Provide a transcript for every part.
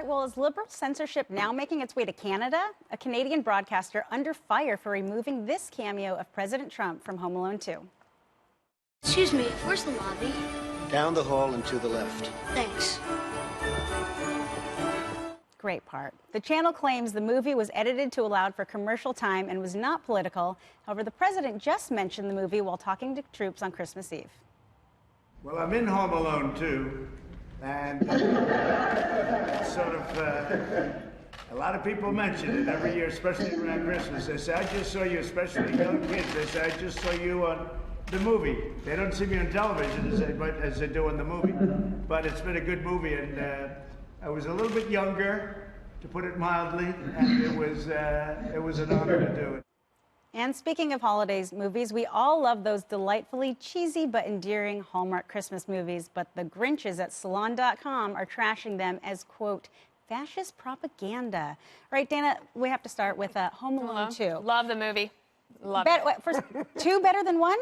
right, well, is liberal censorship now making its way to Canada? A Canadian broadcaster under fire for removing this cameo of President Trump from Home Alone 2. Excuse me, where's the lobby? Down the hall and to the left. Thanks. Great part. The channel claims the movie was edited to allow for commercial time and was not political. However, the president just mentioned the movie while talking to troops on Christmas Eve. Well, I'm in Home Alone 2, and it's sort of, a lot of people mention it every year, especially around Christmas. They say, I just saw you, especially young kids. They say, I just saw you on the movie. They don't see me on television as they do in the movie. But it's been a good movie, and I was a little bit younger, to put it mildly, and it was an honor to do it. And speaking of holidays movies, we all love those delightfully cheesy but endearing Hallmark Christmas movies, but the Grinches at Salon.com are trashing them as, quote, fascist propaganda. All right, Dana, we have to start with Home Alone 2. Love the movie. Love it. First, 2 better than 1?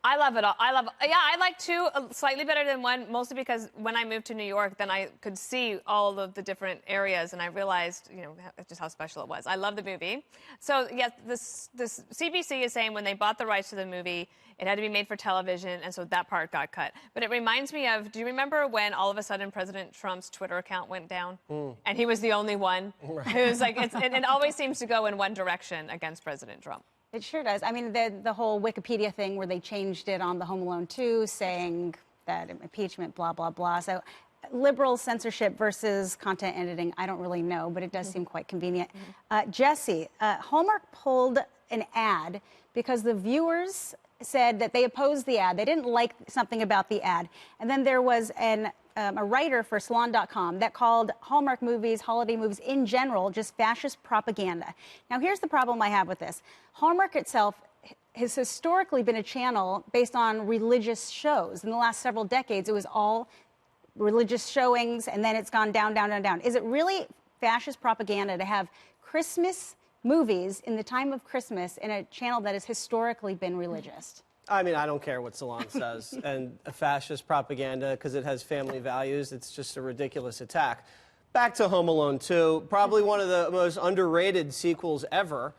I love it all. I like 2 slightly better than 1, mostly because when I moved to New York, then I could see all of the different areas, and I realized, you know, just how special it was. I love the movie. So, yes, this CBC is saying when they bought the rights to the movie, it had to be made for television, and so that part got cut. But it reminds me of, do you remember when all of a sudden President Trump's Twitter account went down? And he was the only one? Right. It was like, it always seems to go in one direction against President Trump. It sure does. I mean, the whole Wikipedia thing where they changed it on the Home Alone 2, saying that impeachment, blah, blah, blah. So liberal censorship versus content editing, I don't really know, but it does seem quite convenient. Jesse, Hallmark pulled an ad because the viewers said that they opposed the ad. They didn't like something about the ad. And then there was a writer for Salon.com that called Hallmark movies, holiday movies in general, just fascist propaganda. Now, here's the problem I have with this. Hallmark itself has historically been a channel based on religious shows. In the last several decades, it was all religious showings, and then it's gone down, down, down, down. Is it really fascist propaganda to have Christmas movies in the time of Christmas in a channel that has historically been religious? I mean, I don't care what Salon says. And a fascist propaganda, because it has family values, it's just a ridiculous attack. Back to Home Alone 2, probably one of the most underrated sequels ever.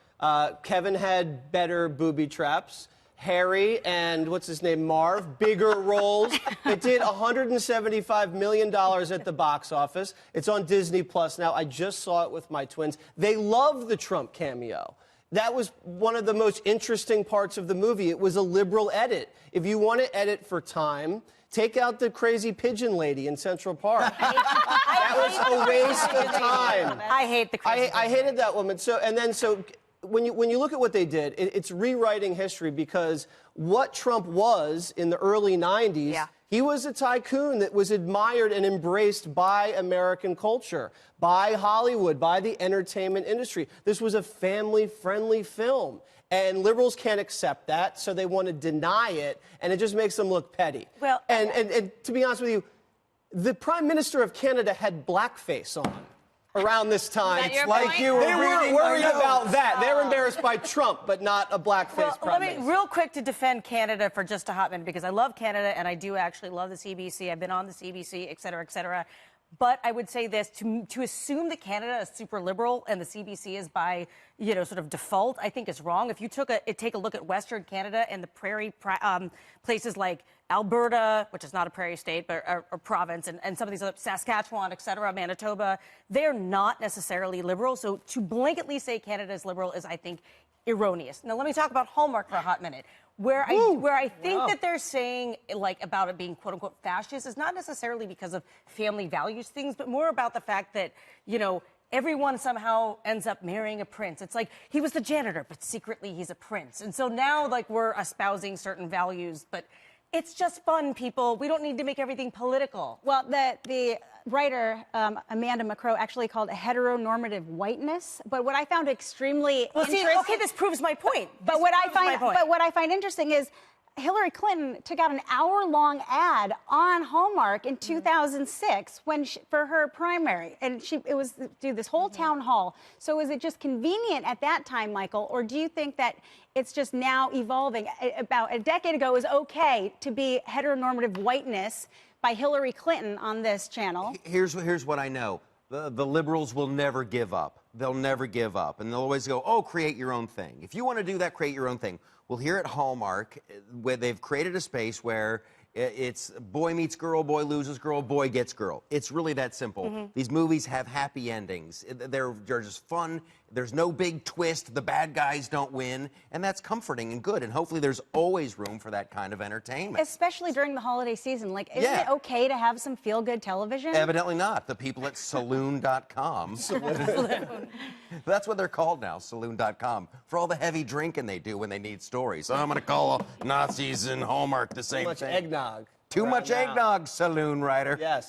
Kevin had better booby traps. Harry and, what's his name, Marv, bigger roles. It did $175 million at the box office. It's on Disney Plus now. I just saw it with my twins. They love the Trump cameo. That was one of the most interesting parts of the movie. It was a liberal edit. If you want to edit for time, take out the crazy pigeon lady in Central Park. That was a waste of time. I hate the crazy I hated that woman. So when you look at what they did, it's rewriting history, because what Trump was in the early 90s, he was a tycoon that was admired and embraced by American culture, by Hollywood, by the entertainment industry. This was a family-friendly film. And liberals can't accept that, so they want to deny it, and it just makes them look petty. Well, and to be honest with you, the Prime Minister of Canada had blackface on around this time. Is that your point? They weren't worried about that. They're embarrassed by Trump, but not a blackface Let me, real quick, to defend Canada for just a hot minute, because I love Canada, and I do actually love the CBC. I've been on the CBC, et cetera, et cetera. But I would say this, to assume that Canada is super liberal and the CBC is by, you know, sort of default, I think is wrong. If you take a look at Western Canada and the prairie places like Alberta, which is not a prairie state, but a province, and some of these other, Saskatchewan, et cetera, Manitoba, they're not necessarily liberal. So to blanketly say Canada is liberal is, I think, erroneous. Now, let me talk about Hallmark for a hot minute. Where I think that they're saying, like, about it being quote-unquote fascist is not necessarily because of family values things, but more about the fact that, you know, everyone somehow ends up marrying a prince. It's like, he was the janitor, but secretly he's a prince. And so now, like, we're espousing certain values, but it's just fun, people. We don't need to make everything political. Well, the writer, Amanda McCrow, actually called it heteronormative whiteness. But what I found extremely interesting... Okay, this proves my point. But what I find interesting is Hillary Clinton took out an hour-long ad on Hallmark in 2006 for her primary, and it was do this whole town hall. So is it just convenient at that time, Michael, or do you think that it's just now evolving? About a decade ago, it was okay to be heteronormative whiteness by Hillary Clinton on this channel. Here's what I know. The liberals will never give up. They'll never give up. And they'll always go, oh, create your own thing. If you want to do that, create your own thing. Well, here at Hallmark, where they've created a space where it's boy meets girl, boy loses girl, boy gets girl. It's really that simple. These movies have happy endings. They're just fun. There's no big twist. The bad guys don't win. And that's comforting and good. And hopefully there's always room for that kind of entertainment. Especially during the holiday season. Like, isn't it okay to have some feel-good television? Evidently not. The people at Saloon.com. That's what they're called now, Saloon.com, for all the heavy drinking they do when they need stories. So I'm going to call Nazis and Hallmark the same thing. Too much eggnog. Too much now. eggnog, Saloon writer. Yes.